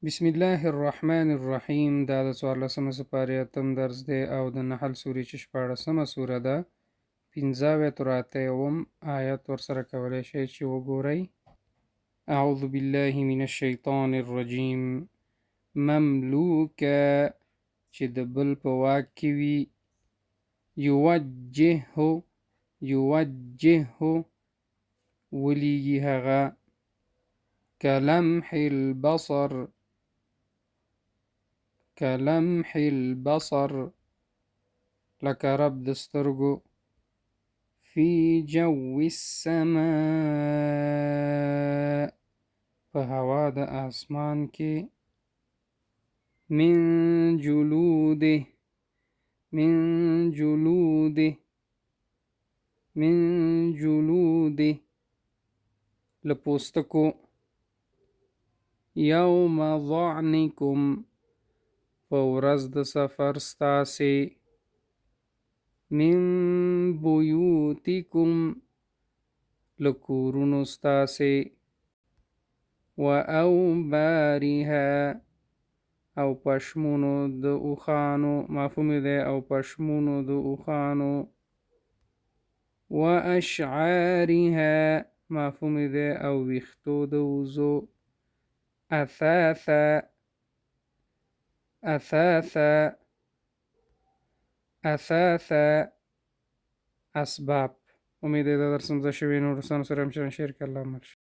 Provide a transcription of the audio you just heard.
بسم الله الرحمن الرحیم. دا د څوارلسمه سپارې اتم درس دی او د نحل سورې چې شپاړسمه سوره ده. پنځه اویا تر اته اووم آیت ورسره کولی شئ چې وګورئ. اعوذ بالله من الشیطان الرجیم. مملوکه چې د بل په واک کې وي. یوجهه ولیږي هغه. کلمح البصر لکه رب د سترګو. فی جو السماء په هوا د آسمان کې. من جلوده له پوستکو. یوم ظعنکم په ورځ د سفر ستاسې. من بیوتکم له کورونو ستاسې. و اوبارها او پشمونو د اوښانو، مفهوم دی، او پشمونو د اوښانو. و اشعارها مفهوم دی، او ویښتو د وزو. اثاثا اسباب. امید دی دا درس مزه شوی. نورستانو سره هم شیر که الله مل شي.